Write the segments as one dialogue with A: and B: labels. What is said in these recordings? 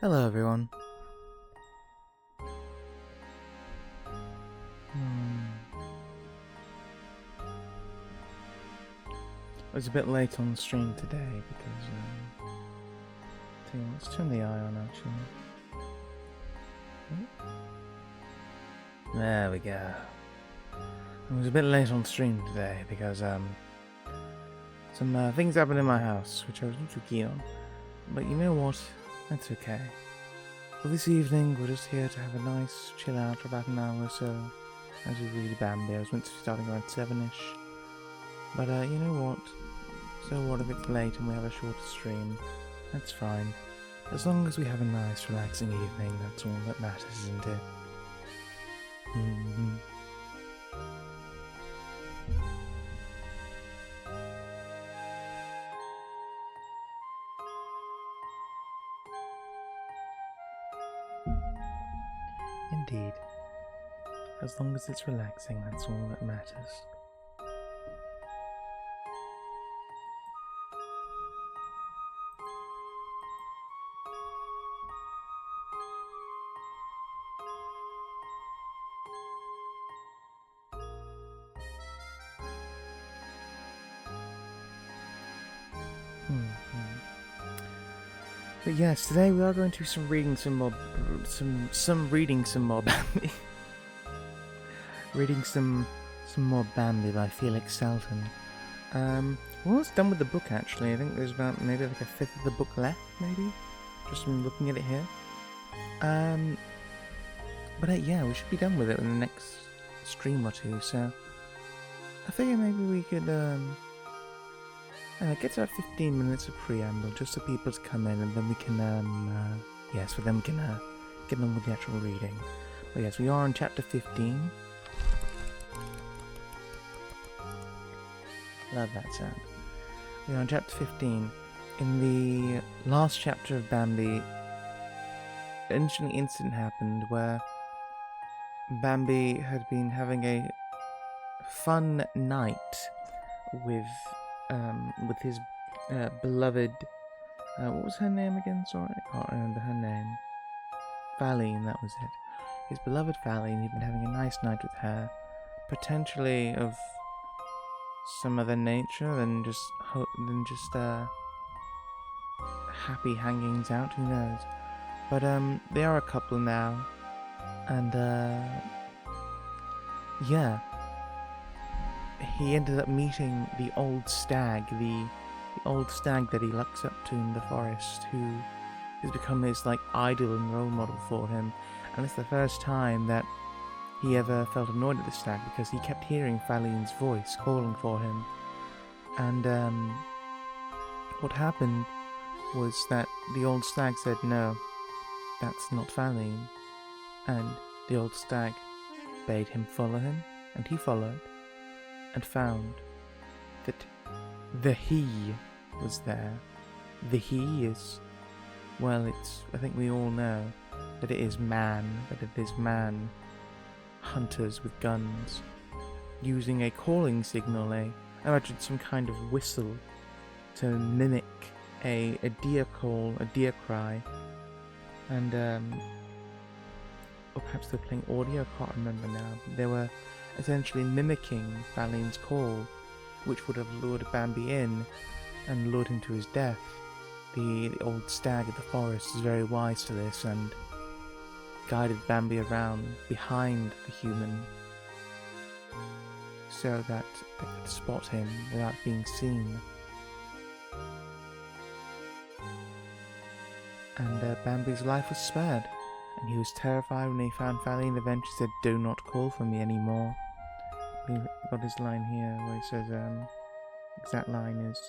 A: Hello, everyone. I was a bit late on the stream today because, let's turn the eye on actually. There we go. I was a bit late on stream today because, some things happened in my house which I was not too keen on. But you know what? That's okay. For this evening, we're just here to have a nice chill out for about an hour or so as we read Bambi. I was meant to be starting around 7ish. But, you know what? So what if it's late and we have a shorter stream? That's fine. As long as we have a nice, relaxing evening, that's all that matters, isn't it? Indeed. As long as it's relaxing, that's all that matters. But yes, today we are going to be reading some more Bambi. Reading some more Bambi by Felix Salten. We're almost done with the book actually. I think there's about maybe like a fifth of the book left, maybe. Just from looking at it here. But yeah, we should be done with it in the next stream or two. So I figure maybe we could get about 15 minutes of preamble just so people to come in, and then we can get on with the actual reading. But yes, we are on chapter 15. Love that sound. We are on chapter 15. In the last chapter of Bambi, an interesting incident happened where Bambi had been having a fun night with his beloved. What was her name again? Sorry, I can't remember her name. Faline, that was it. His beloved Faline. He'd been having a nice night with her, potentially of some other nature than just happy hangings out. Who knows? But they are a couple now, and yeah. He ended up meeting the old stag, the old stag that he looks up to in the forest, who has become his idol and role model for him. And it's the first time that he ever felt annoyed at the stag because he kept hearing Faline's voice calling for him. And what happened was that the old stag said, "No, that's not Faline." And the old stag bade him follow him, and he followed. And found that the he was there. The he is, well, I think we all know that it is man, hunters with guns, using a calling signal, I imagine some kind of whistle to mimic a deer call, a deer cry, and or perhaps they're playing audio, I can't remember now. They were essentially mimicking Faline's call, which would have lured Bambi in and lured him to his death. The old stag of the forest is very wise to this and guided Bambi around behind the human so that they could spot him without being seen. And Bambi's life was spared, and he was terrified when he found Faline. Eventually said, "Do not call for me anymore." He got his line here where he says, exact line is,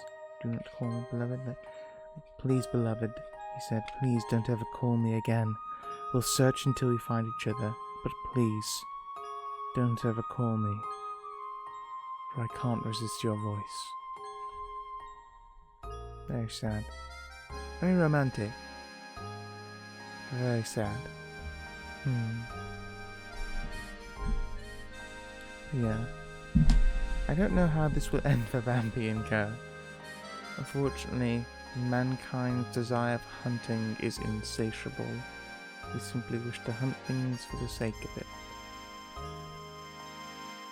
A: "Do not call me beloved." "Please, beloved," he said, "please don't ever call me again. We'll search until we find each other, but please, don't ever call me, for I can't resist your voice." Very sad. Very romantic. Very sad. Yeah. I don't know how this will end for Bambi and Co. Unfortunately, Mankind's desire for hunting is insatiable. They simply wish to hunt things for the sake of it.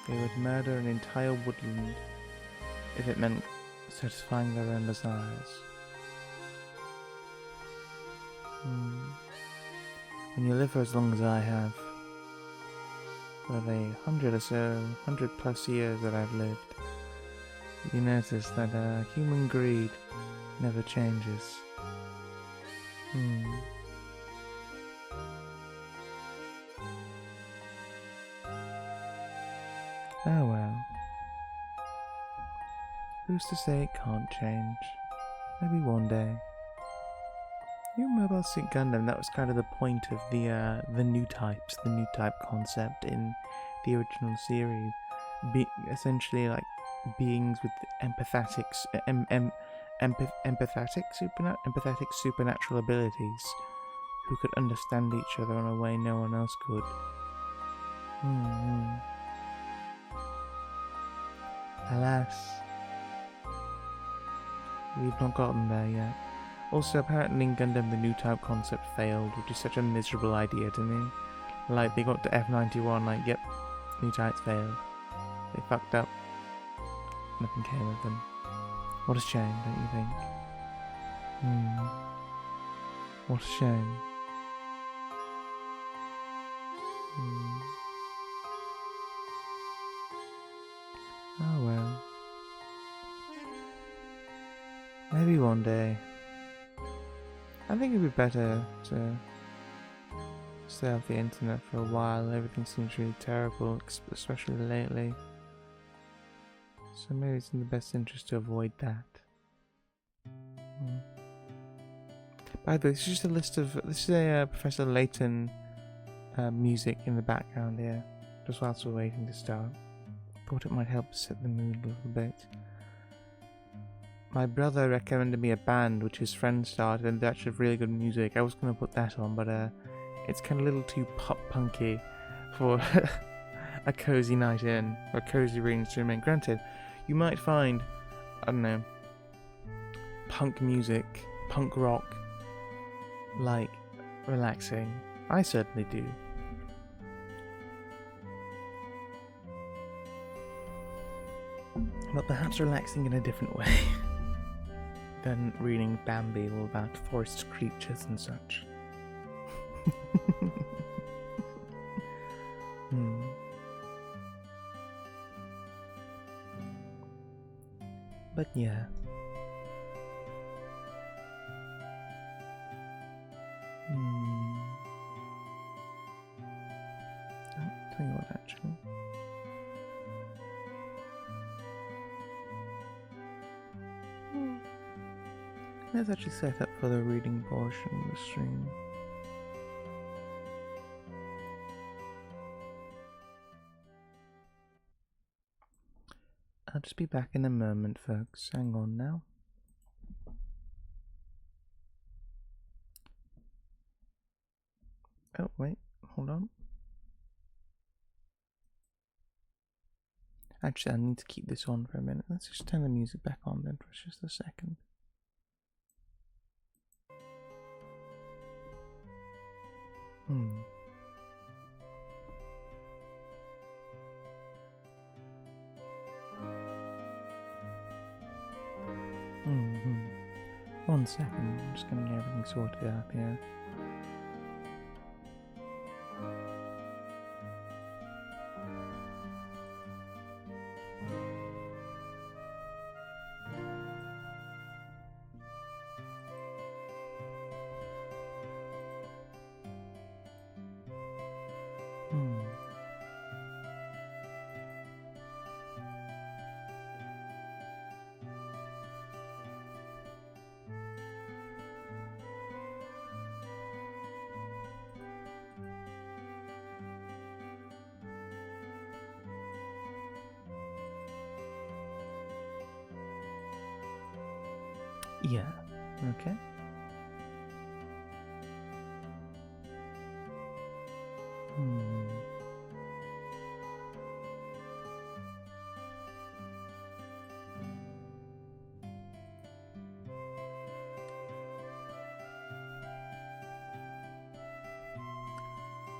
A: They would murder an entire woodland if it meant satisfying their own desires. When you live for as long as I have, for the 100 or so, 100+ years that I've lived, you notice that human greed never changes. Oh well. Who's to say it can't change? Maybe one day. New Mobile Suit Gundam, that was kind of the point of the new types, the new type concept in the original series. Essentially like beings with empathetic supernatural abilities who could understand each other in a way no one else could. Alas, we've not gotten there yet. Also, apparently in Gundam the new type concept failed, which is such a miserable idea to me. Like, they got to F91, like, yep, new types failed. They fucked up. Nothing came of them. What a shame, don't you think? What a shame. Oh well. Maybe one day. I think it'd be better to stay off the internet for a while. Everything seems really terrible, especially lately. So maybe it's in the best interest to avoid that. By the way, this is just a list of... This is a Professor Layton music in the background here, just whilst we're waiting to start. Thought it might help set the mood a little bit. My brother recommended me a band which his friend started, and they actually have really good music. I was going to put that on, but it's kind of a little too pop-punky for a cozy night in, or a cozy reading stream. Granted, you might find, I don't know, punk music, punk rock, like, relaxing. I certainly do. But perhaps relaxing in a different way than reading Bambi all about forest creatures and such. But yeah. I'll tell you what, actually. Let's actually set up for the reading portion of the stream. I'll just be back in a moment, folks. Hang on now. Oh, wait. Hold on. Actually, I need to keep this on for a minute. Let's just turn the music back on then for just a second. One second, I'm just getting everything sorted out here. Yeah, okay.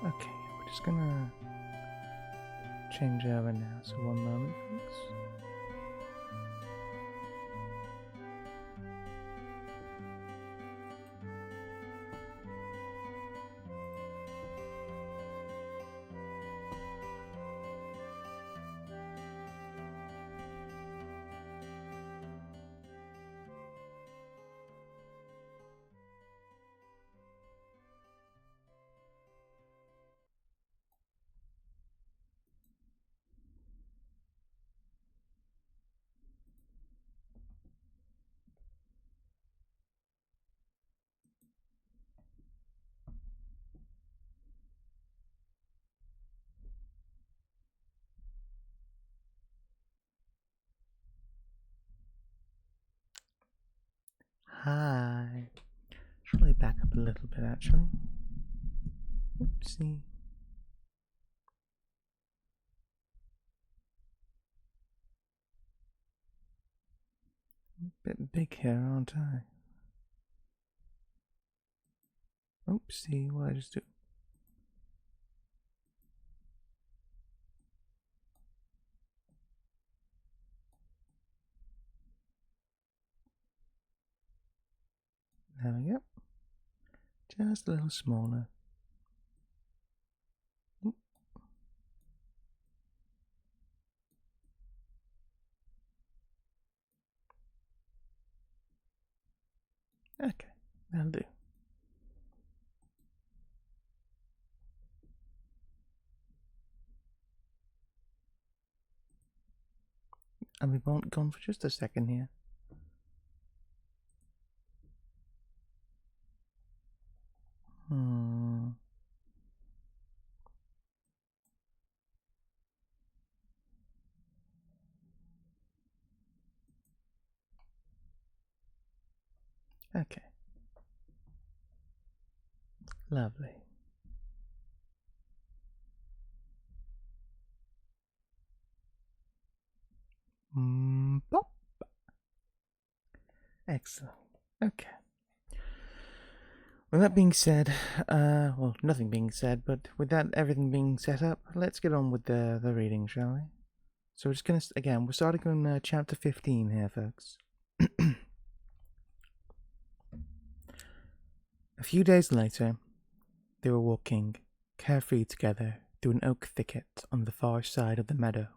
A: Okay, we're just gonna change over now, so one moment, folks. Hi. Should probably back up a little bit, actually. Oopsie. Bit big here, aren't I? Oopsie, what did I just do? There we go. Just a little smaller. Oop. Okay, that'll do. And we won't gone for just a second here. Okay. Lovely. Pop. Excellent. Okay. With that being said, well, nothing being said, but with that everything being set up, let's get on with the reading, shall we? So we're just gonna again, we're starting on chapter 15 here, folks. A few days later, they were walking carefree together through an oak thicket on the far side of the meadow.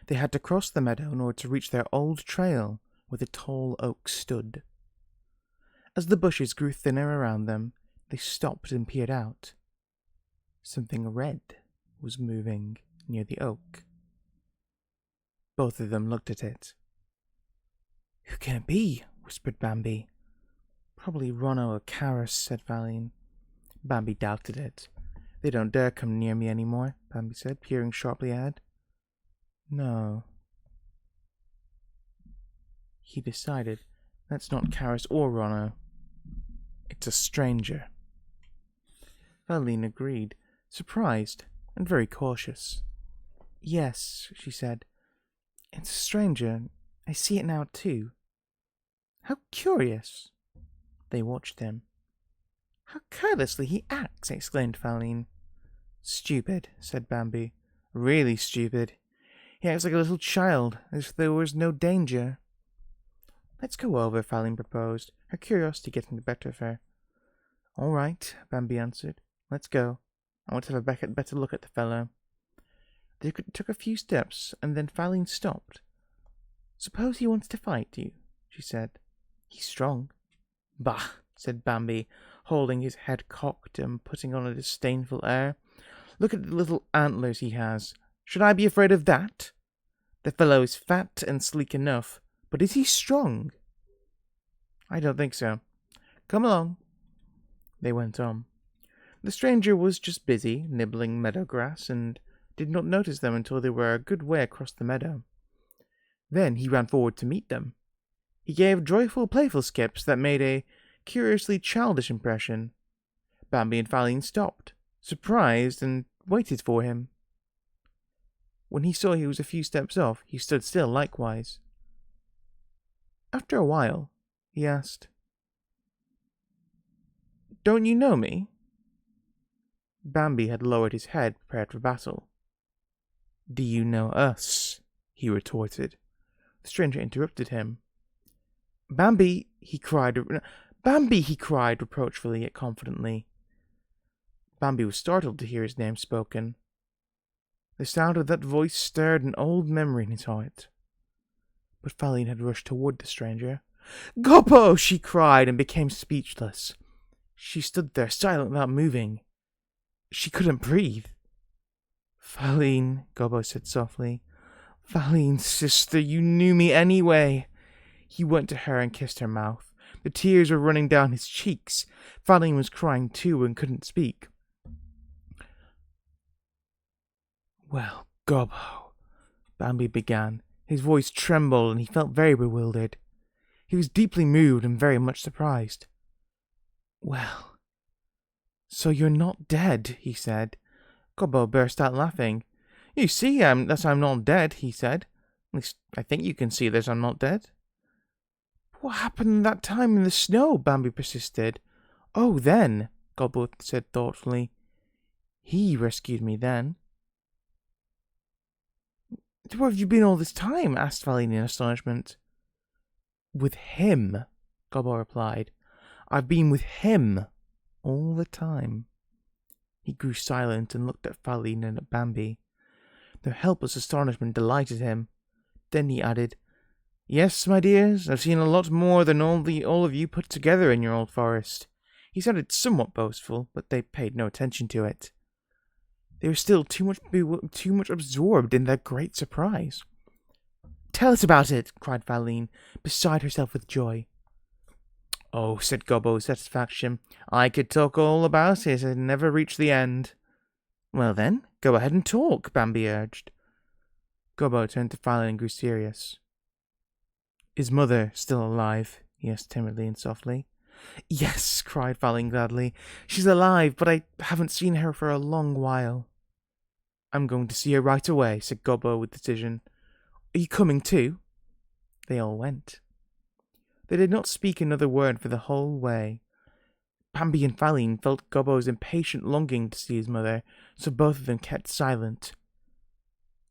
A: They had to cross the meadow in order to reach their old trail where the tall oak stood. As the bushes grew thinner around them, they stopped and peered out. Something red was moving near the oak. Both of them looked at it. "Who can it be?" whispered Bambi. "Probably Rono or Karis," said Valine. Bambi doubted it. "They don't dare come near me anymore," Bambi said, peering sharply ahead. "No." He decided, "That's not Karis or Rono. It's a stranger." Valine agreed, surprised and very cautious. "Yes," she said. "It's a stranger. I see it now, too." "How curious." They watched him. "How carelessly he acts!" exclaimed Valine. "Stupid," said Bambi. "Really stupid. He acts like a little child, as if there was no danger." "Let's go over," Valine proposed, her curiosity getting the better of her. "All right," Bambi answered. "Let's go. I want to have a better look at the fellow." They took a few steps, and then Valine stopped. "Suppose he wants to fight you," she said. "He's strong." "Bah," said Bambi, holding his head cocked and putting on a disdainful air. "Look at the little antlers he has. Should I be afraid of that? The fellow is fat and sleek enough, but is he strong?" "I don't think so. Come along." They went on. The stranger was just busy nibbling meadow grass and did not notice them until they were a good way across the meadow. Then he ran forward to meet them. He gave joyful, playful skips that made a curiously childish impression. Bambi and Valine stopped, surprised, and waited for him. When he saw he was a few steps off, he stood still likewise. After a while, he asked, "Don't you know me?" Bambi had lowered his head, prepared for battle. "Do you know us?" he retorted. The stranger interrupted him. "Bambi!" he cried. "Bambi!" he cried reproachfully yet confidently. Bambi was startled to hear his name spoken. The sound of that voice stirred an old memory in his heart. But Felix had rushed toward the stranger. "Gobbo!" she cried and became speechless. She stood there, silent without moving. She couldn't breathe. "Felix," Gobbo said softly. "Felix, sister, you knew me anyway." He went to her and kissed her mouth. The tears were running down his cheeks. Felix was crying too and couldn't speak. "Well, Gobbo," Bambi began. His voice trembled and he felt very bewildered. He was deeply moved and very much surprised. "Well, so you're not dead," he said. Gobbo burst out laughing. "You see that I'm not dead," he said. "At least I think you can see that I'm not dead." "What happened that time in the snow?" Bambi persisted. "Oh, then," Gobbo said thoughtfully. "He rescued me then." "Where have you been all this time?" asked Felix in astonishment. "With him," Gobbo replied. "I've been with him all the time." He grew silent and looked at Felix and at Bambi. Their helpless astonishment delighted him. Then he added, "Yes, my dears, I've seen a lot more than all of you put together in your old forest." He sounded somewhat boastful, but they paid no attention to it. They were still too much absorbed in their great surprise. "Tell us about it!" cried Felix, beside herself with joy. "Oh," said Gobbo with satisfaction, "I could talk all about it and never reach the end." "Well then, go ahead and talk," Bambi urged. Gobbo turned to Felix and grew serious. "Is Mother still alive?" he asked timidly and softly. "Yes," cried Felix gladly. "She's alive, but I haven't seen her for a long while." "I'm going to see her right away," said Gobbo with decision. "Are you coming too?" They all went. They did not speak another word for the whole way. Bambi and Felix felt Gobbo's impatient longing to see his mother, so both of them kept silent.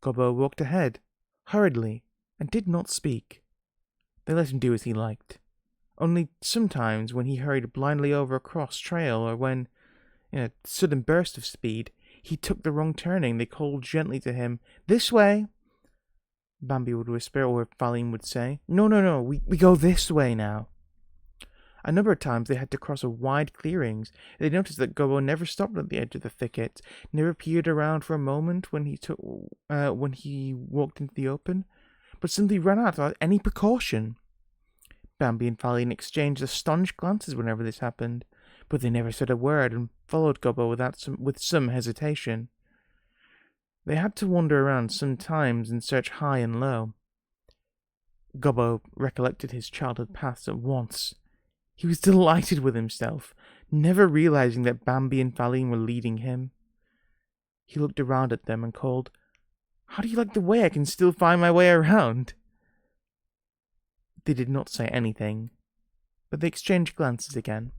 A: Gobbo walked ahead, hurriedly, and did not speak. They let him do as he liked. Only sometimes, when he hurried blindly over a cross trail, or when, in a sudden burst of speed, he took the wrong turning, they called gently to him, "This way!" Bambi would whisper, or Felix would say, No, we go this way now." A number of times they had to cross a wide clearings. They noticed that Gobbo never stopped at the edge of the thicket, never peered around for a moment when he walked into the open, but simply ran out without any precaution. Bambi and Felix exchanged astonished glances whenever this happened, but they never said a word and followed Gobbo with some hesitation. They had to wander around sometimes and search high and low. Gobbo recollected his childhood paths at once. He was delighted with himself, never realizing that Bambi and Felix were leading him. He looked around at them and called, "How do you like the way I can still find my way around?" They did not say anything, but they exchanged glances again.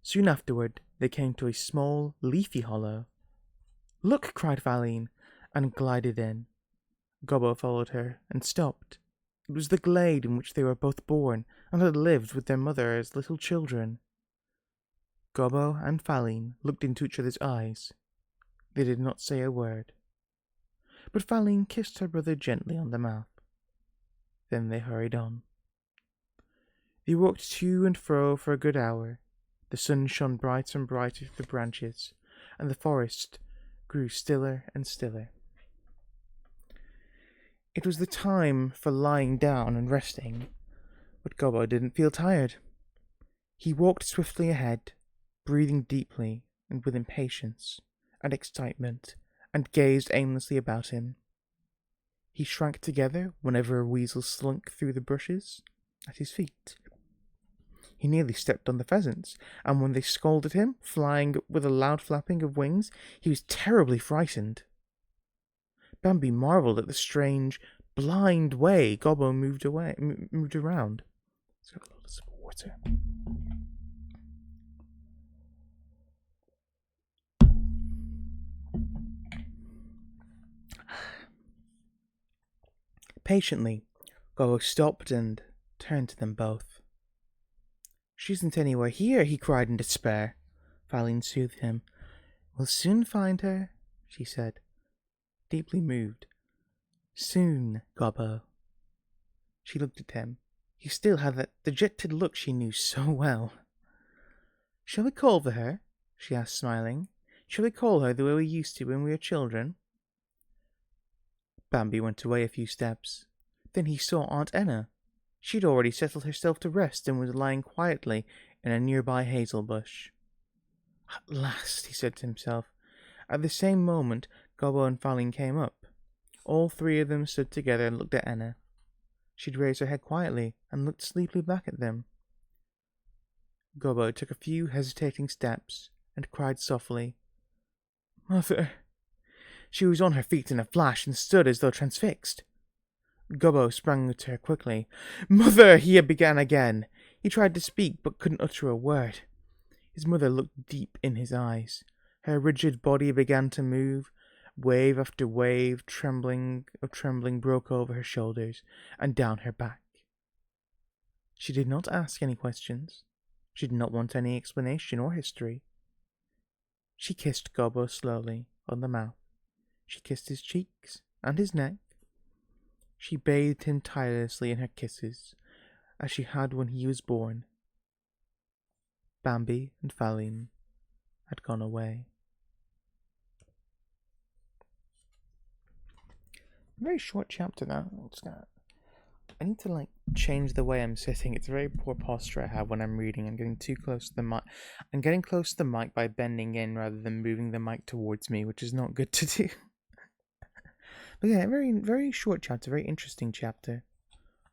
A: Soon afterward, they came to a small, leafy hollow. "Look!" cried Felix, and glided in. Gobbo followed her and stopped. It was the glade in which they were both born and had lived with their mother as little children. Gobbo and Felix looked into each other's eyes. They did not say a word. But Felix kissed her brother gently on the mouth. Then they hurried on. They walked to and fro for a good hour. The sun shone brighter and brighter through the branches, and the forest grew stiller and stiller. It was the time for lying down and resting, but Gobbo didn't feel tired. He walked swiftly ahead, breathing deeply and with impatience and excitement, and gazed aimlessly about him. He shrank together whenever a weasel slunk through the bushes at his feet. He nearly stepped on the pheasants, and when they scolded him, flying with a loud flapping of wings, he was terribly frightened. Bambi marvelled at the strange, blind way Gobbo moved around. Let's have a little sip of water. Patiently, Gobbo stopped and turned to them both. "She isn't anywhere here," he cried in despair. Faline soothed him. "We'll soon find her," she said, deeply moved. "Soon, Gobbo." She looked at him. He still had that dejected look she knew so well. "Shall we call for her?" she asked, smiling. "Shall we call her the way we used to when we were children?" Bambi went away a few steps. Then he saw Aunt Enna. She'd already settled herself to rest and was lying quietly in a nearby hazel bush. "At last," he said to himself. At the same moment, Gobbo and Faline came up. All three of them stood together and looked at Enna. She'd raised her head quietly and looked sleepily back at them. Gobbo took a few hesitating steps and cried softly, "Mother!" She was on her feet in a flash and stood as though transfixed. Gobbo sprang to her quickly. "Mother!" he began again. He tried to speak but couldn't utter a word. His mother looked deep in his eyes. Her rigid body began to move. Wave after wave, trembling broke over her shoulders and down her back. She did not ask any questions. She did not want any explanation or history. She kissed Gobbo slowly on the mouth. She kissed his cheeks and his neck. She bathed him tirelessly in her kisses, as she had when he was born. Bambi and Faline had gone away. Very short chapter now. I need to change the way I'm sitting. It's a very poor posture I have when I'm reading. I'm getting too close to the mic. I'm getting close to the mic by bending in rather than moving the mic towards me, which is not good to do. But yeah, very, very short chapter, very interesting chapter.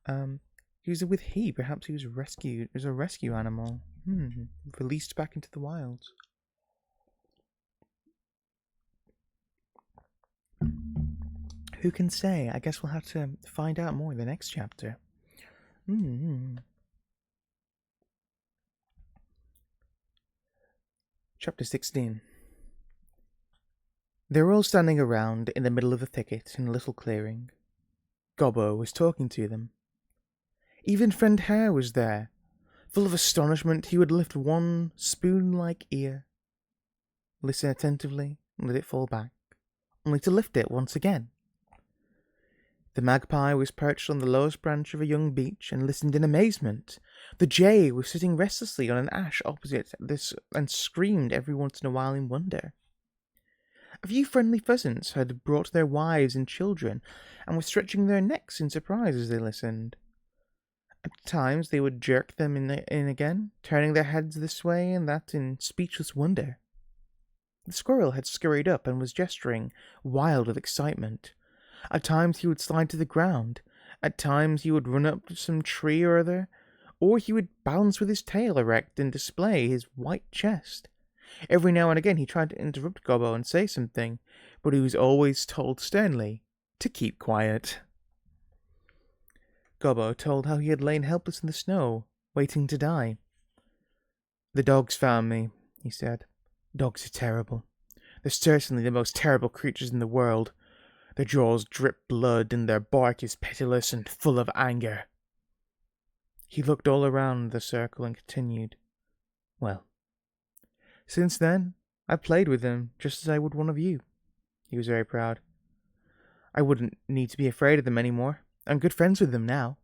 A: He was with he. Perhaps he was rescued. It was a rescue animal. Released back into the wild. Who can say? I guess we'll have to find out more in the next chapter. Chapter 16. They were all standing around in the middle of the thicket in a little clearing. Gobbo was talking to them. Even Friend Hare was there. Full of astonishment, he would lift one spoon-like ear, listen attentively, and let it fall back, only to lift it once again. The magpie was perched on the lowest branch of a young beech and listened in amazement. The jay was sitting restlessly on an ash opposite this and screamed every once in a while in wonder. A few friendly pheasants had brought their wives and children and were stretching their necks in surprise as they listened. At times they would jerk them in again, turning their heads this way and that in speechless wonder. The squirrel had scurried up and was gesturing, wild with excitement. At times he would slide to the ground. At times he would run up to some tree or other, or he would bounce with his tail erect and display his white chest. Every now and again he tried to interrupt Gobbo and say something, but he was always told sternly to keep quiet. Gobbo told how he had lain helpless in the snow, waiting to die. "The dogs found me," he said. "Dogs are terrible. They're certainly the most terrible creatures in the world. Their jaws drip blood, and their bark is pitiless and full of anger." He looked all around the circle and continued, "Well, since then, I've played with them just as I would one of you." He was very proud. "I wouldn't need to be afraid of them any more. I'm good friends with them now.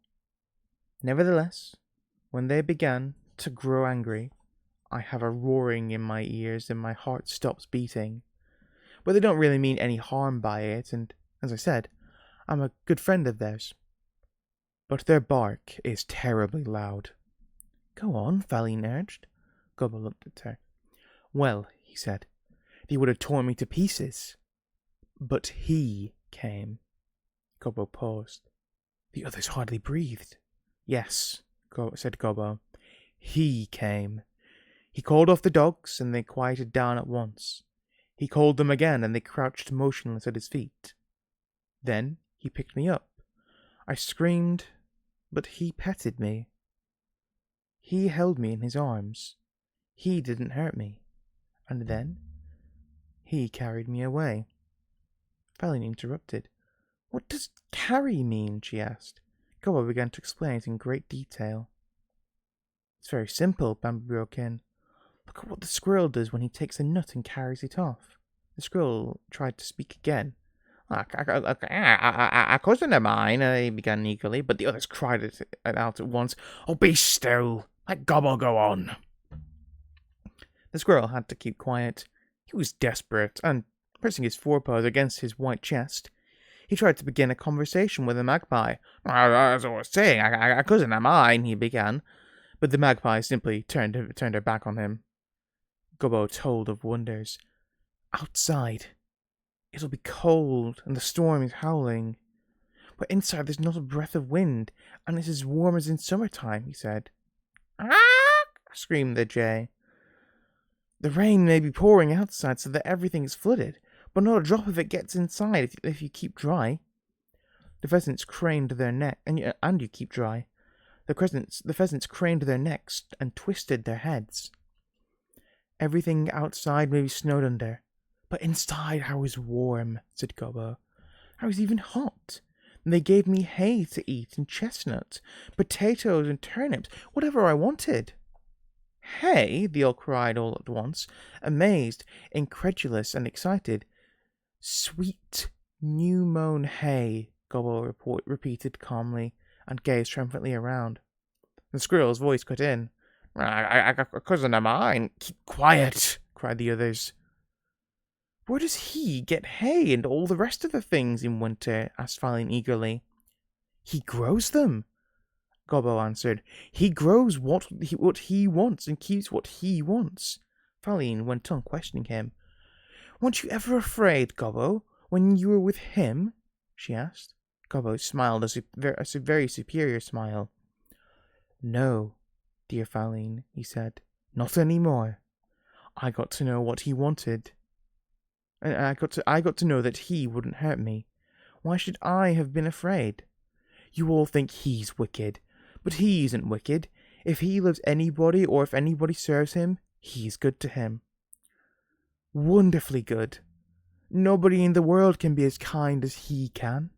A: Nevertheless, when they began to grow angry, I have a roaring in my ears and my heart stops beating. But they don't really mean any harm by it, and, as I said, I'm a good friend of theirs. But their bark is terribly loud." "Go on," Faline urged. Gobbo looked at her. "Well," he said, "they would have torn me to pieces. But he came." Gobbo paused. The others hardly breathed. "Yes," said Gobbo. "He came. He called off the dogs, and they quieted down at once. He called them again, and they crouched motionless at his feet. Then he picked me up. I screamed, but he petted me. He held me in his arms. He didn't hurt me. And then he carried me away." Faline interrupted. What does carry mean? She asked. Gobbo began to explain it in great detail. It's very simple, Bambi broke in. Look at what the squirrel does when he takes a nut and carries it off. The squirrel tried to speak again. A cousin of mine, he began eagerly, but the others cried it out at once. Oh, be still! Let Gobbo go on! The squirrel had to keep quiet. He was desperate, and, pressing his forepaws against his white chest, he tried to begin a conversation with the magpie. As I was saying, a cousin of mine, he began, but the magpie simply turned her back on him. Gobbo told of wonders. Outside, it'll be cold, and the storm is howling. But inside there's not a breath of wind, and it's as warm as in summertime, he said. Ah! Screamed the jay. The rain may be pouring outside so that everything is flooded, but not a drop of it gets inside if you keep dry. The pheasants craned their neck, and you keep dry. The pheasants craned their necks and twisted their heads. Everything outside may be snowed under, but inside I was warm, said Gobbo. I was even hot. And they gave me hay to eat and chestnuts, potatoes and turnips, whatever I wanted. Hay? They all cried all at once, amazed, incredulous, and excited. Sweet, new-mown hay, Gobbo repeated calmly, and gazed triumphantly around. The squirrel's voice cut in. A cousin of mine. Keep quiet, cried the others. Where does he get hay and all the rest of the things in winter? Asked Falin eagerly. He grows them, Gobbo answered. He grows what he wants and keeps what he wants. Falin went on questioning him. Weren't you ever afraid, Gobbo, when you were with him? She asked. Gobbo smiled a very superior smile. No, dear Falin, he said. Not any more. I got to know what he wanted. And I got to know that he wouldn't hurt me. Why should I have been afraid? You all think he's wicked, but he isn't wicked. If he loves anybody or if anybody serves him, he's good to him. Wonderfully good. Nobody in the world can be as kind as he can.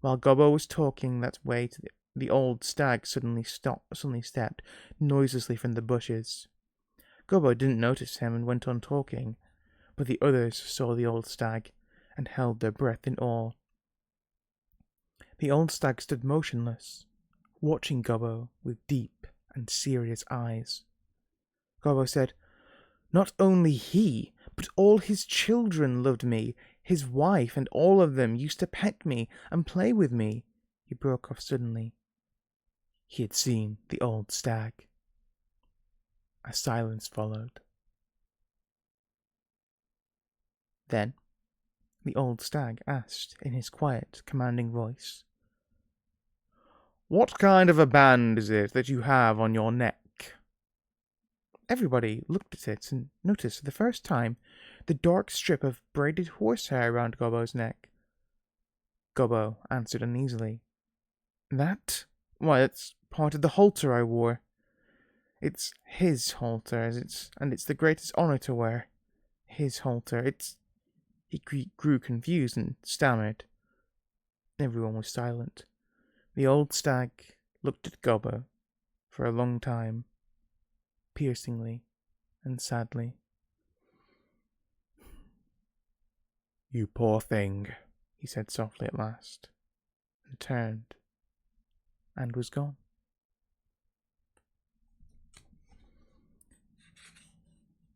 A: While Gobbo was talking that way, the old stag suddenly stepped noiselessly from the bushes. Gobbo didn't notice him and went on talking, but the others saw the old stag and held their breath in awe. The old stag stood motionless, watching Gobbo with deep and serious eyes. Gobbo said, Not only he, but all his children loved me. His wife and all of them used to pet me and play with me. He broke off suddenly. He had seen the old stag. A silence followed. Then the old stag asked in his quiet, commanding voice, What kind of a band is it that you have on your neck? Everybody looked at it and noticed for the first time the dark strip of braided horsehair around Gobbo's neck. Gobbo answered uneasily. That? Why, it's part of the halter I wore. It's his halter, and it's the greatest honor to wear. His halter. He grew confused and stammered. Everyone was silent. The old stag looked at Gobbo for a long time, piercingly and sadly. You poor thing, he said softly at last, and turned and was gone.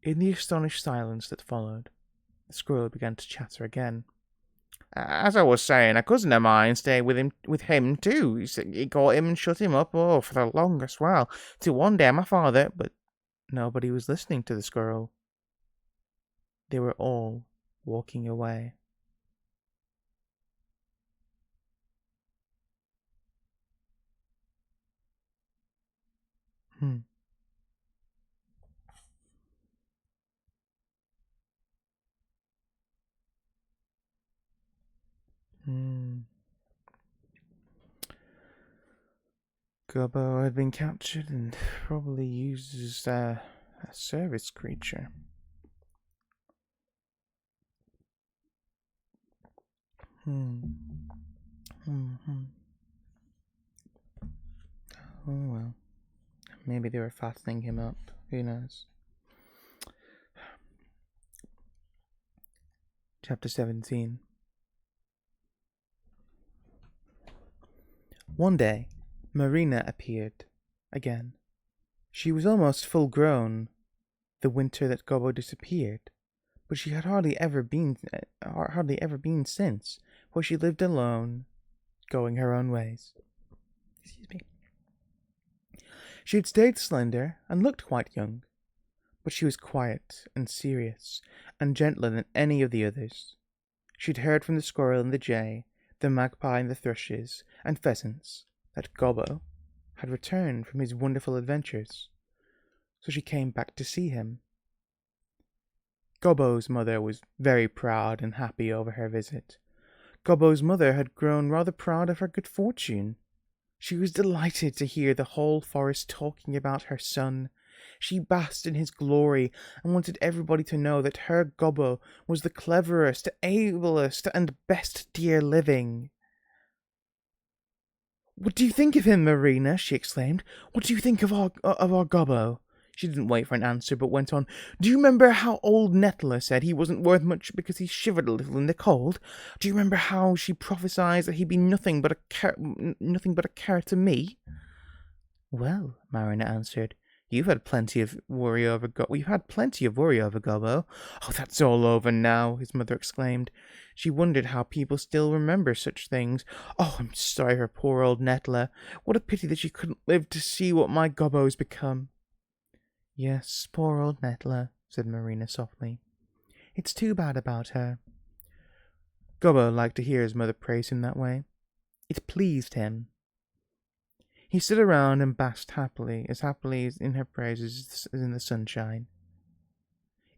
A: In the astonished silence that followed, the squirrel began to chatter again. As I was saying, a cousin of mine stayed with him too. He caught him and shut him up, for the longest while, till one day my father... But nobody was listening to the squirrel. They were all walking away. Gobbo had been captured and probably used as a service creature. Mhm. Oh well. Maybe they were fastening him up. Who knows? Chapter 17. One day, Marina appeared again. She was almost full grown the winter that Gobbo disappeared, but she had hardly ever been since, for she lived alone, going her own ways. Excuse me. She had stayed slender and looked quite young, but she was quiet and serious and gentler than any of the others. She'd heard from the squirrel and the jay, the magpie and the thrushes and pheasants, that Gobbo had returned from his wonderful adventures, so she came back to see him. Gobbo's mother was very proud and happy over her visit. Gobbo's mother had grown rather proud of her good fortune. She was delighted to hear the whole forest talking about her son. She basked in his glory and wanted everybody to know that her Gobbo was the cleverest, ablest, and best deer living. "What do you think of him, Marina?" she exclaimed. "What do you think of our Gobbo?" She didn't wait for an answer, but went on. "Do you remember how old Nettler said he wasn't worth much because he shivered a little in the cold? Do you remember how she prophesied that he'd be nothing but a care to me?" "Well," Marina answered, We've had plenty of worry over Gobbo." "Oh, that's all over now," his mother exclaimed. She wondered how people still remember such things. "Oh, I'm sorry for poor old Nettler. What a pity that she couldn't live to see what my Gobbo's become." "Yes, poor old Nettler," said Marina softly. "It's too bad about her." Gobbo liked to hear his mother praise him that way. It pleased him. He stood around and basked happily as in her praises as in the sunshine.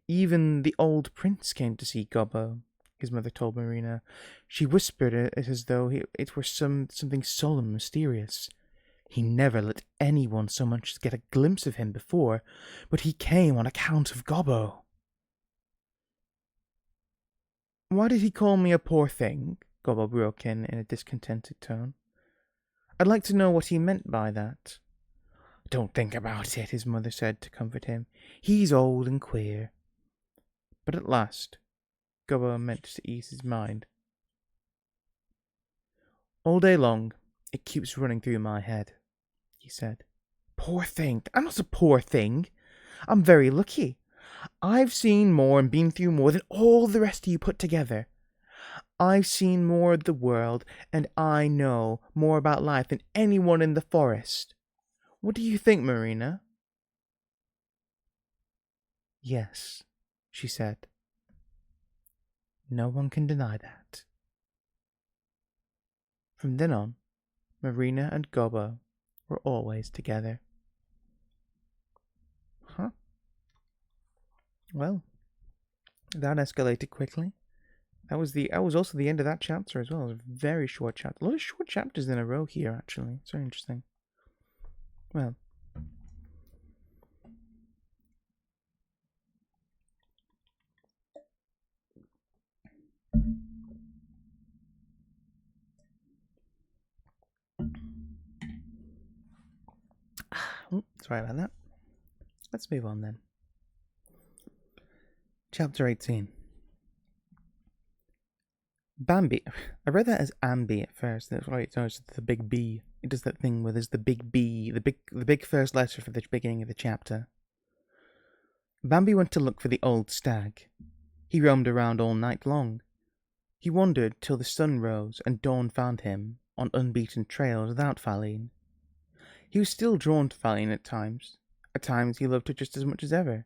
A: Even the old prince came to see Gobbo, his mother told Marina. She whispered it as though it were something solemn and mysterious. He never let anyone so much as get a glimpse of him before, but he came on account of Gobbo. "Why did he call me a poor thing?" Gobbo broke in a discontented tone. "I'd like to know what he meant by that." "Don't think about it," his mother said to comfort him. "He's old and queer." But at last, Gobbo meant to ease his mind. "All day long, it keeps running through my head," he said. "Poor thing! I'm not a poor thing. I'm very lucky. I've seen more and been through more than all the rest of you put together. I've seen more of the world, and I know more about life than anyone in the forest. What do you think, Marina?" "Yes," she said. "No one can deny that." From then on, Marina and Gobbo were always together. Huh? Well, that escalated quickly. That was also the end of that chapter as well. It was a very short chapter. A lot of short chapters in a row here, actually. It's very interesting. Well, sorry about that. Let's move on then. Chapter 18. Bambi. I read that as Ambi at first. That's right. No, it's the big B. It does that thing where there's the big B, the big first letter for the beginning of the chapter. Bambi went to look for the old stag. He roamed around all night long. He wandered till the sun rose and dawn found him on unbeaten trails without Faline. He was still drawn to Faline at times. At times he loved her just as much as ever.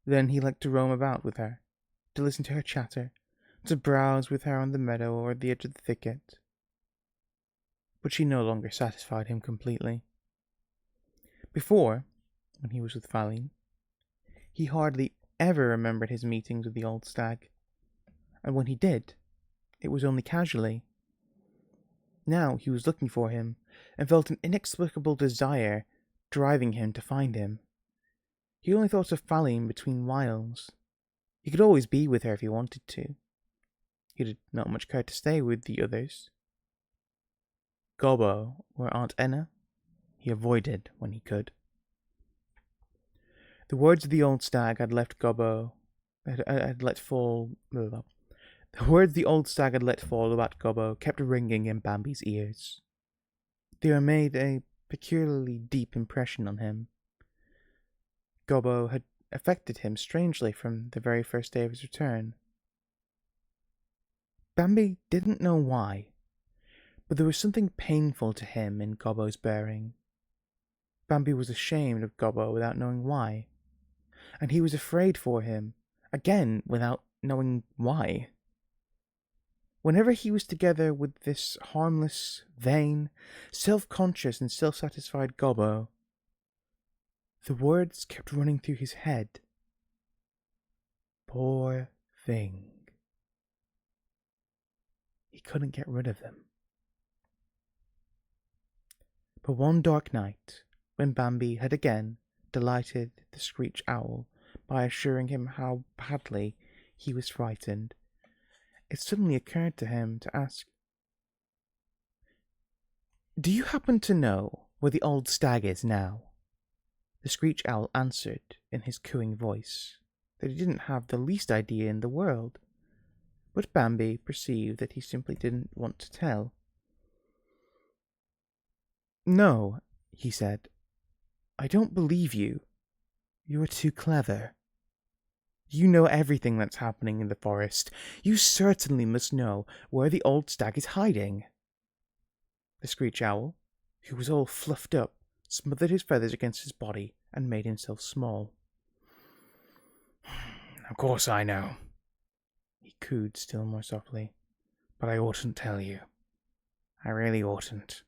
A: Then he liked to roam about with her, to listen to her chatter, to browse with her on the meadow or at the edge of the thicket. But she no longer satisfied him completely. Before, when he was with Faline, he hardly ever remembered his meetings with the old stag, and when he did, it was only casually. Now he was looking for him, and felt an inexplicable desire driving him to find him. He only thought of Faline between whiles. He could always be with her if he wanted to. He did not much care to stay with the others. Gobbo or Aunt Enna, he avoided when he could. The words the old stag had let fall. The words the old stag had let fall about Gobbo kept ringing in Bambi's ears. They had made a peculiarly deep impression on him. Gobbo had affected him strangely from the very first day of his return. Bambi didn't know why, but there was something painful to him in Gobbo's bearing. Bambi was ashamed of Gobbo without knowing why, and he was afraid for him, again without knowing why. Whenever he was together with this harmless, vain, self-conscious and self-satisfied Gobbo, the words kept running through his head. Poor thing. He couldn't get rid of them. But one dark night, when Bambi had again delighted the Screech Owl by assuring him how badly he was frightened, it suddenly occurred to him to ask, "Do you happen to know where the old stag is now?" The Screech Owl answered in his cooing voice that he didn't have the least idea in the world, but Bambi perceived that he simply didn't want to tell. "No," he said, "I don't believe you. You are too clever. You know everything that's happening in the forest. You certainly must know where the old stag is hiding." The Screech Owl, who was all fluffed up, smothered his feathers against his body and made himself small. "Of course I know," he cooed still more softly, "but I oughtn't tell you. I really oughtn't."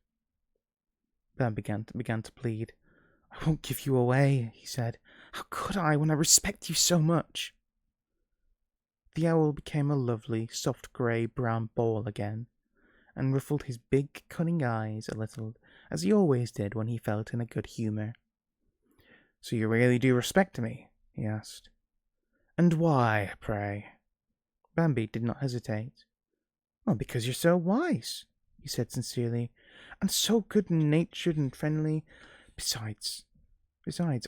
A: Bam began to plead. "I won't give you away," he said. "How could I when I respect you so much?" The owl became a lovely, soft grey-brown ball again, and ruffled his big, cunning eyes a little, as he always did when he felt in a good humour. "So you really do respect me?" he asked. "And why, pray?" Bambi did not hesitate. "Well, because you're so wise," he said sincerely, "and so good-natured and friendly. Besides,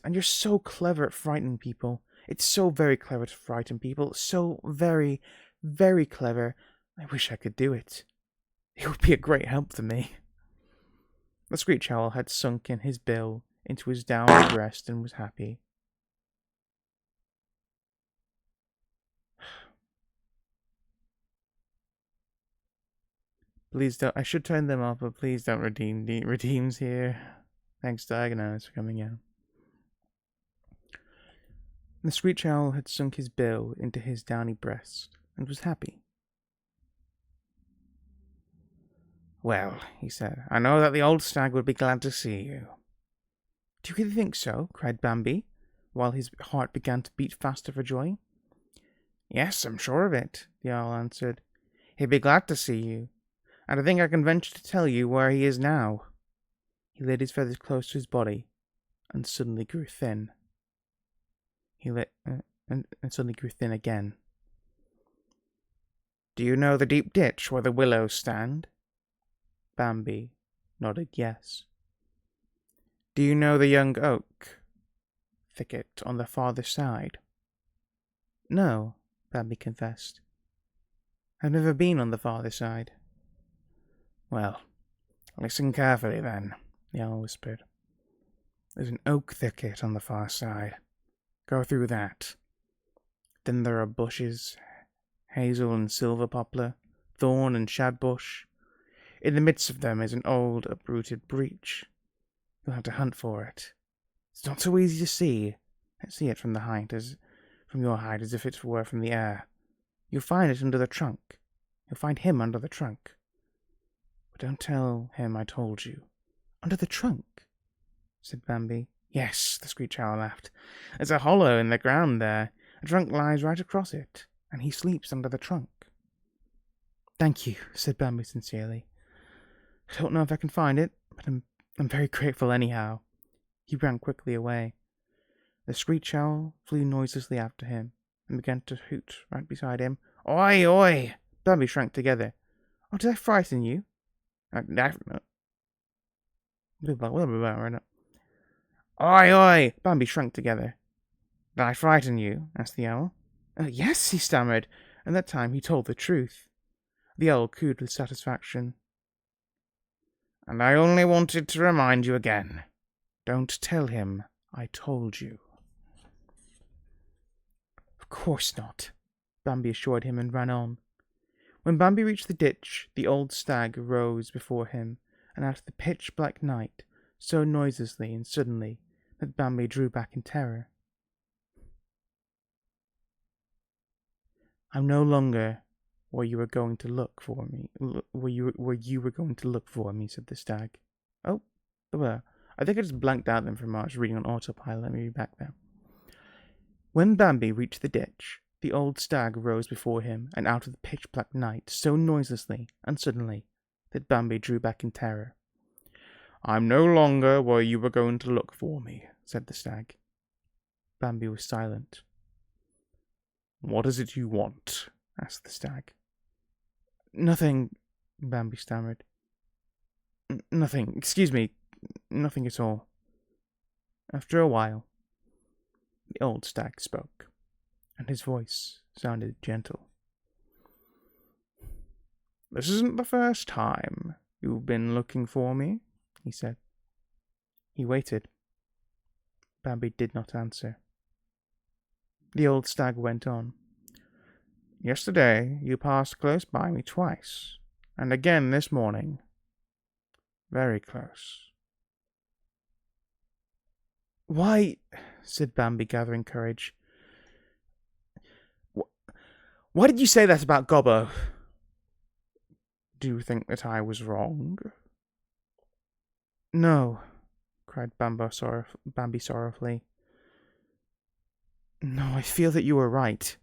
A: and you're so clever at frightening people. It's so very clever to frighten people. So very, very clever. I wish I could do it. It would be a great help to me." The Screech Owl had sunk in his bill into his downy breast and was happy. Please don't. I should turn them off, but please don't redeem the redeems here. Thanks, Diagonals, for coming out. The Screech Owl had sunk his bill into his downy breast and was happy. "Well," he said, "I know that the old stag would be glad to see you." "Do you really think so?" cried Bambi, while his heart began to beat faster for joy. "Yes, I'm sure of it," the owl answered. "He'd be glad to see you, and I think I can venture to tell you where he is now." He laid his feathers close to his body, and suddenly grew thin. And suddenly grew thin again. "Do you know the deep ditch where the willows stand?" Bambi nodded yes. "Do you know the young oak thicket on the farther side?" "No," Bambi confessed. "I've never been on the farther side." "Well, listen carefully then," the owl whispered. "There's an oak thicket on the far side. Go through that. Then there are bushes, hazel and silver poplar, thorn and shadbush. In the midst of them is an old, uprooted breach. You'll have to hunt for it. It's not so easy to see. I see it from your height as if it were from the air. You'll find it under the trunk. You'll find him under the trunk. But don't tell him I told you." "Under the trunk?" said Bambi. "Yes," the Screech Owl laughed. "There's a hollow in the ground there. A trunk lies right across it, and he sleeps under the trunk." "Thank you," said Bambi sincerely. "I don't know if I can find it, but I'm very grateful anyhow." He ran quickly away. The Screech Owl flew noiselessly after him and began to hoot right beside him. "Oi, oi!" Bambi shrank together. "Oh, did I frighten you?" Oi, oi! Bambi shrunk together. Did I frighten you? Asked the owl. Yes, he stammered, and that time he told the truth. The owl cooed with satisfaction. And I only wanted to remind you again. Don't tell him I told you. Of course not, Bambi assured him and ran on. When Bambi reached the ditch, the old stag rose before him, and out of the pitch-black night, so noiselessly and suddenly that Bambi drew back in terror. I'm no longer where you were going to look for me. Where you were going to look for me, said the stag. Oh, I think I just blanked out then from March reading on autopilot. Let me read back there. When Bambi reached the ditch, the old stag rose before him, and out of the pitch-black night, so noiselessly and suddenly that Bambi drew back in terror. I'm no longer where you were going to look for me, said the stag. Bambi was silent. What is it you want? Asked the stag. Nothing, Bambi stammered. Nothing, excuse me, nothing at all. After a while, the old stag spoke, and his voice sounded gentle. This isn't the first time you've been looking for me, he said. He waited. Bambi did not answer. The old stag went on. Yesterday you passed close by me twice, and again this morning. Very close. Why, said Bambi, gathering courage. Why did you say that about Gobbo? Do you think that I was wrong? No, cried Bambi sorrowfully. No, I feel that you were right.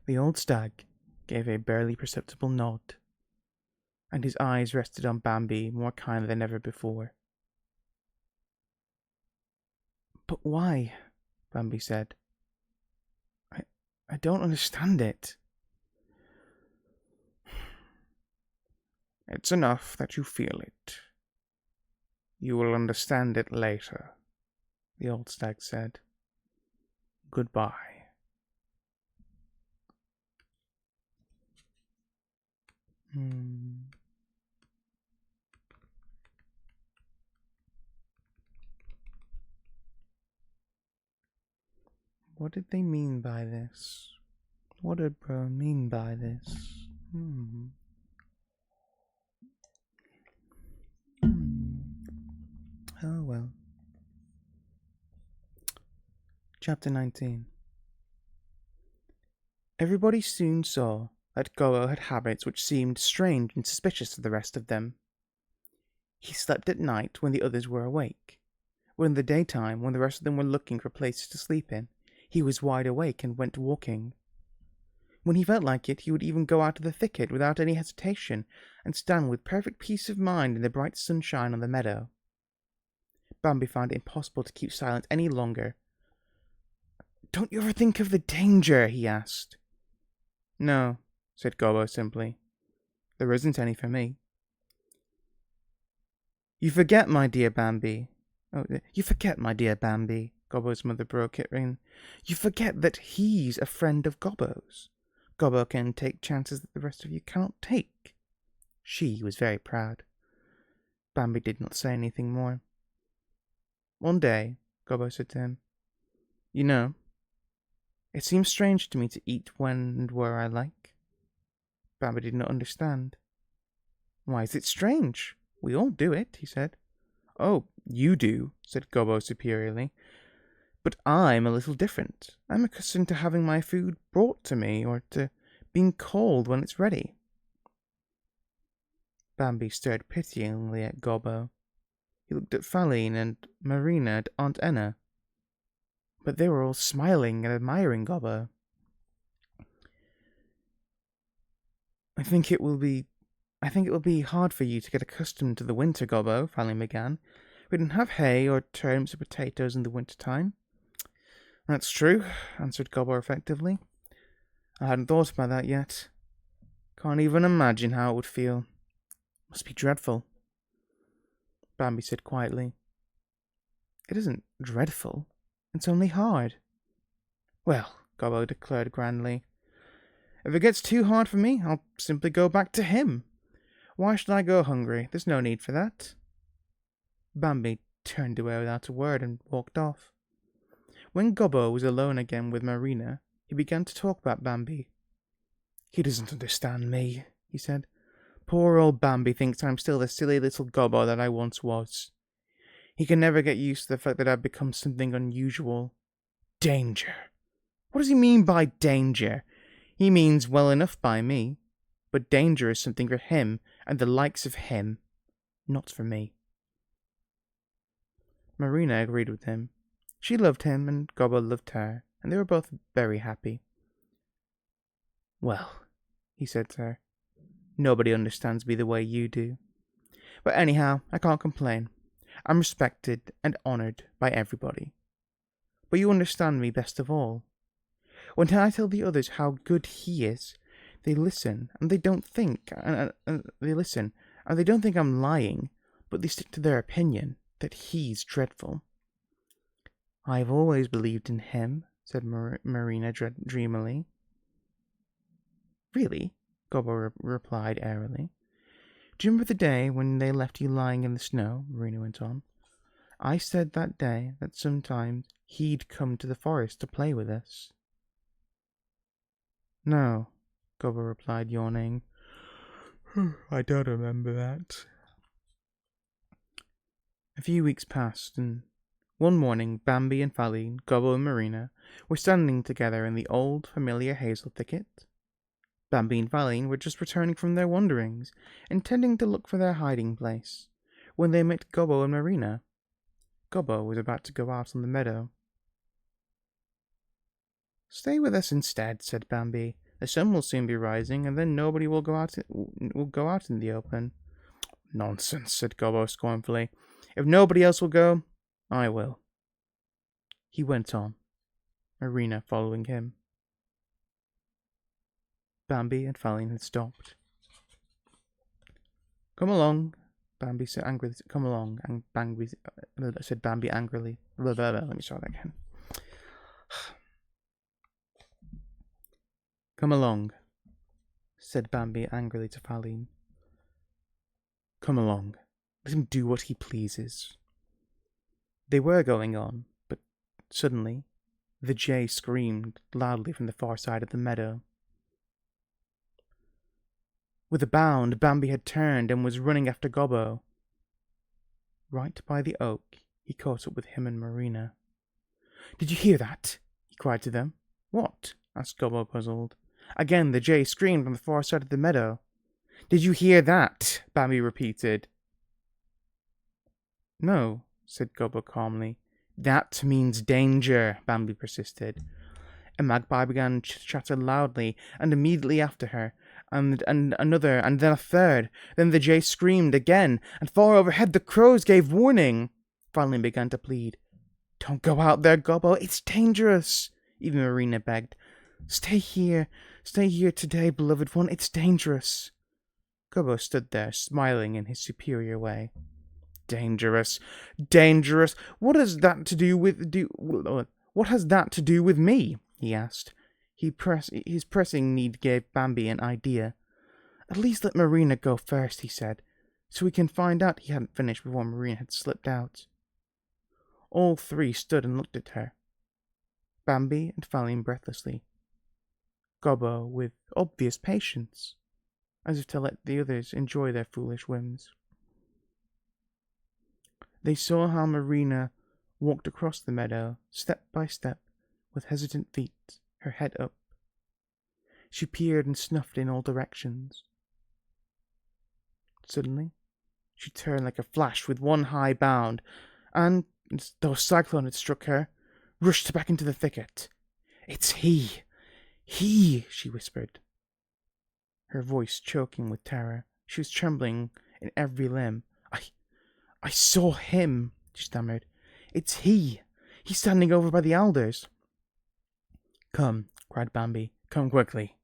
A: The old stag gave a barely perceptible nod, and his eyes rested on Bambi more kindly than ever before. But why? Bambi said. I don't understand it. It's enough that you feel it. You will understand it later, the old stag said. Goodbye. What did they mean by this? What did bro mean by this? Oh well. Chapter 19. Everybody soon saw that Gobbo had habits which seemed strange and suspicious to the rest of them. He slept at night when the others were awake. But in the daytime, when the rest of them were looking for places to sleep in, he was wide awake and went walking. When he felt like it, he would even go out of the thicket without any hesitation and stand with perfect peace of mind in the bright sunshine on the meadow. Bambi found it impossible to keep silent any longer. Don't you ever think of the danger? He asked. No, said Gobbo simply. There isn't any for me. You forget, my dear Bambi. Gobbo's mother broke it in. You forget that he's a friend of Gobbo's. Gobbo can take chances that the rest of you cannot take. She was very proud. Bambi did not say anything more. One day, Gobbo said to him, You know, it seems strange to me to eat when and where I like. Bambi did not understand. Why is it strange? We all do it, he said. Oh, you do, said Gobbo superiorly. But I'm a little different. I'm accustomed to having my food brought to me, or to being called when it's ready. Bambi stared pityingly at Gobbo. He looked at Faline and Marina and Aunt Enna. But they were all smiling and admiring Gobbo. I think it will be hard for you to get accustomed to the winter, Gobbo, Faline began. We don't have hay or turnips or potatoes in the winter time. That's true, answered Gobbo effectively. I hadn't thought about that yet. Can't even imagine how it would feel. Must be dreadful. Bambi said quietly. It isn't dreadful. It's only hard. Well, Gobbo declared grandly, if it gets too hard for me, I'll simply go back to him. Why should I go hungry? There's no need for that. Bambi turned away without a word and walked off. When Gobbo was alone again with Marina, he began to talk about Bambi. He doesn't understand me, he said. Poor old Bambi thinks I'm still the silly little Gobbo that I once was. He can never get used to the fact that I've become something unusual. Danger. What does he mean by danger? He means well enough by me, but danger is something for him and the likes of him, not for me. Marina agreed with him. She loved him and Gobbo loved her, and they were both very happy. Well, he said to her, nobody understands me the way you do. But anyhow, I can't complain. I'm respected and honoured by everybody. But you understand me best of all. When I tell the others how good he is, they listen, and they don't think, and they don't think I'm lying, but they stick to their opinion that he's dreadful. I've always believed in him, said Marina dreamily. Really? Gobbo replied airily. Do you remember the day when they left you lying in the snow? Marina went on. I said that day that sometimes he'd come to the forest to play with us. No, Gobbo replied, yawning. I don't remember that. A few weeks passed, and one morning Bambi and Faline, Gobbo and Marina were standing together in the old, familiar hazel thicket. Bambi and Faline were just returning from their wanderings, intending to look for their hiding place, when they met Gobbo and Marina. Gobbo was about to go out on the meadow. Stay with us instead, said Bambi. The sun will soon be rising, and then nobody will go out in the open. Nonsense, said Gobbo scornfully. If nobody else will go, I will. He went on, Marina following him. Bambi and Faline had stopped. Come along, Bambi said angrily. Come along, and Bambi said Bambi angrily. Let me start that again. Come along, said Bambi angrily to Faline. Come along. Let him do what he pleases. They were going on, but suddenly the jay screamed loudly from the far side of the meadow. With a bound, Bambi had turned and was running after Gobbo. Right by the oak, he caught up with him and Marina. Did you hear that? He cried to them. What? Asked Gobbo, puzzled. Again the jay screamed from the far side of the meadow. Did you hear that? Bambi repeated. No, said Gobbo calmly. That means danger, Bambi persisted. A magpie began to chatter loudly, and immediately after her, and another, and then a third. Then the jay screamed again, and far overhead the crows gave warning. Faline began to plead. Don't go out there, Gobbo, it's dangerous. Even Marina begged. Stay here today, beloved one, it's dangerous. Gobbo stood there, smiling in his superior way. Dangerous. What has that to do with me? He asked. His pressing need gave Bambi an idea. At least let Marina go first, he said, so we can find out. He hadn't finished before Marina had slipped out. All three stood and looked at her. Bambi and Faline breathlessly. Gobbo with obvious patience, as if to let the others enjoy their foolish whims. They saw how Marina walked across the meadow, step by step, with hesitant feet, her head up. She peered and snuffed in all directions. Suddenly, she turned like a flash with one high bound, and, as though a cyclone had struck her, rushed back into the thicket. It's he! He! She whispered, her voice choking with terror. She was trembling in every limb. I saw him, she stammered. It's he! He's standing over by the alders. Come, cried Bambi. Come quickly.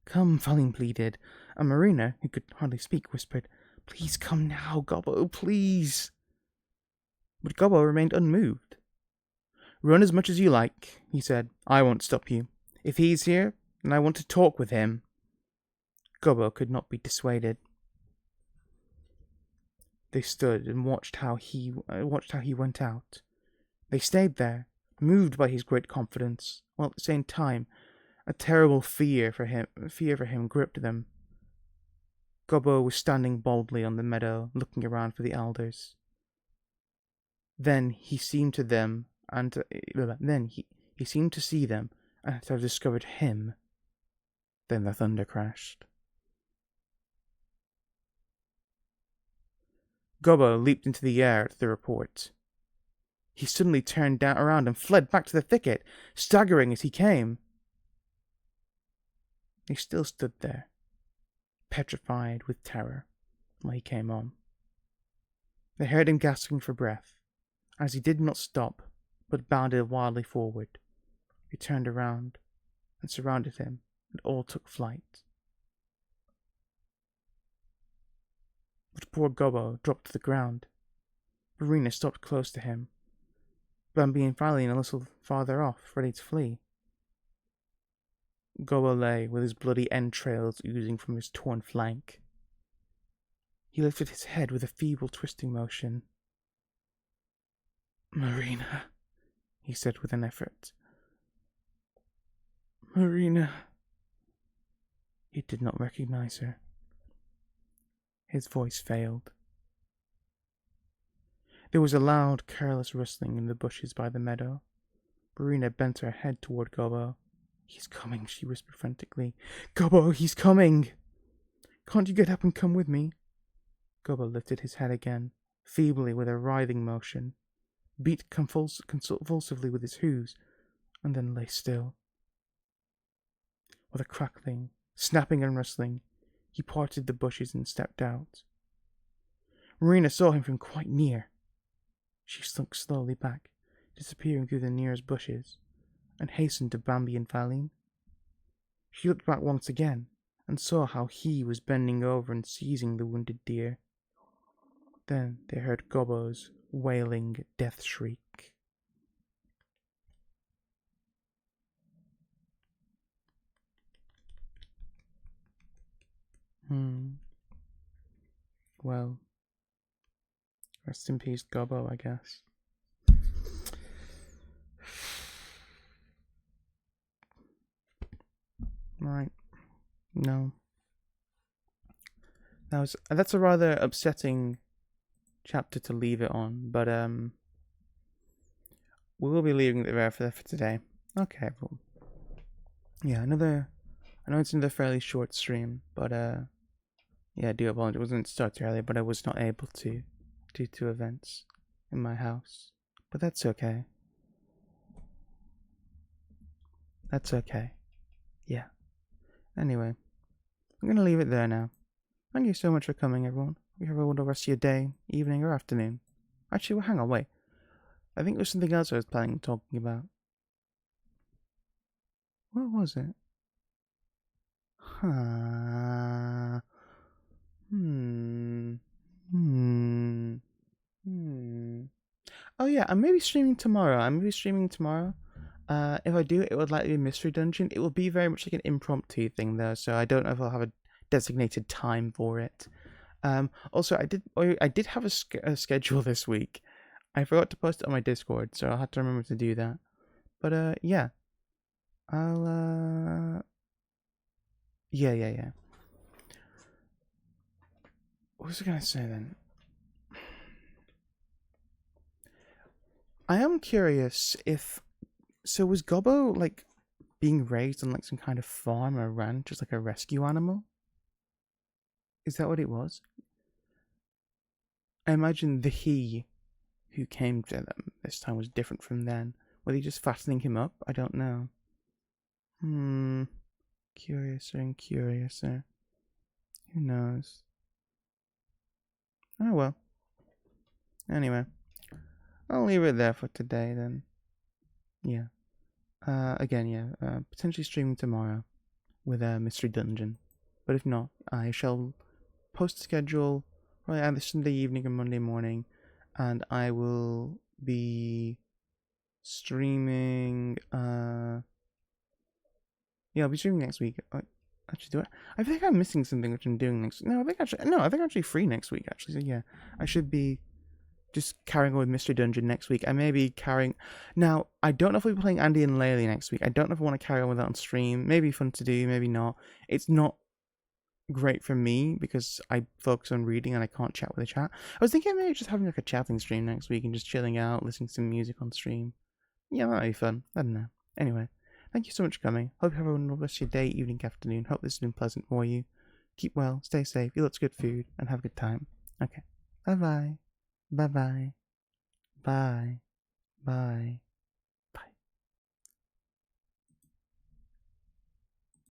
A: Come, Faline pleaded, and Marina, who could hardly speak, whispered, Please come now, Gobbo, please. But Gobbo remained unmoved. Run as much as you like, he said. I won't stop you. If he's here, then I want to talk with him. Gobbo could not be dissuaded. They stood and watched how he went out. They stayed there, moved by his great confidence, while at the same time a terrible fear for him gripped them. Gobbo was standing boldly on the meadow, looking around for the elders. Then he seemed to them, and he seemed to see them, and to have discovered him. Then the thunder crashed. Gobbo leaped into the air at the report. He suddenly turned around and fled back to the thicket, staggering as he came. He still stood there, petrified with terror, while he came on. They heard him gasping for breath, as he did not stop, but bounded wildly forward. They turned around and surrounded him, and all took flight. But poor Gobbo dropped to the ground. Verena stopped close to him, Bambi and Felix a little farther off, ready to flee. Gobbo lay with his bloody entrails oozing from his torn flank. He lifted his head with a feeble twisting motion. "Marina," he said with an effort. "Marina." He did not recognize her. His voice failed. There was a loud, careless rustling in the bushes by the meadow. Verena bent her head toward Gobbo. "He's coming," she whispered frantically. "Gobbo, he's coming! Can't you get up and come with me?" Gobbo lifted his head again, feebly with a writhing motion, beat convulsively with his hooves, and then lay still. With a crackling, snapping and rustling, he parted the bushes and stepped out. Marina saw him from quite near. She slunk slowly back, disappearing through the nearest bushes, and hastened to Bambi and Felix. She looked back once again, and saw how he was bending over and seizing the wounded deer. Then they heard Gobbo's wailing death shriek. Well, rest in peace, Gobbo, I guess. Right. No. That's a rather upsetting chapter to leave it on, but we will be leaving it there for today. Okay, well, yeah, I know it's another fairly short stream, but yeah, I do apologize. It wasn't start early, but I was not able to due to events in my house. But that's okay. That's okay. Yeah. Anyway, I'm gonna leave it there now. Thank you so much for coming, everyone. You have a wonderful rest of your day, evening, or afternoon. Actually, well, hang on, wait. I think there's something else I was planning on talking about. What was it? Oh yeah, I'm maybe streaming tomorrow. If I do, it would likely be a mystery dungeon. It will be very much like an impromptu thing though, so I don't know if I'll have a designated time for it. Also, I did have a schedule this week. I forgot to post it on my Discord, so I'll have to remember to do that. But yeah, I'll yeah. What was I gonna say then? I am curious if was Gobbo like being raised on like some kind of farm or ranch as like a rescue animal? Is that what it was? I imagine the he who came to them this time was different from then. Were they just fattening him up? I don't know. Curiouser and curiouser. Who knows? Oh well. Anyway, I'll leave it there for today then. Yeah. Potentially streaming tomorrow with a mystery dungeon. But if not, I shall post a schedule probably either Sunday evening or Monday morning, and I will be streaming. Yeah, I'll be streaming next week. Actually, do it. I think I'm missing something which I'm doing next. No, I think I'm actually free next week. Actually, so yeah, I should be just carrying on with Mystery Dungeon next week. I may be carrying. Now, I don't know if we'll be playing Andy and Laylee next week. I don't know if I want to carry on with that on stream. Maybe fun to do, maybe not. It's not great for me because I focus on reading and I can't chat with the chat. I was thinking maybe just having like a chatting stream next week and just chilling out, listening to some music on stream. Yeah, that'd be fun. I don't know. Anyway, thank you so much for coming. Hope you have a wonderful rest of your day, evening, afternoon. Hope this has been pleasant for you. Keep well, stay safe, eat lots of good food, and have a good time. Okay. Bye bye. Bye bye. Bye. Bye.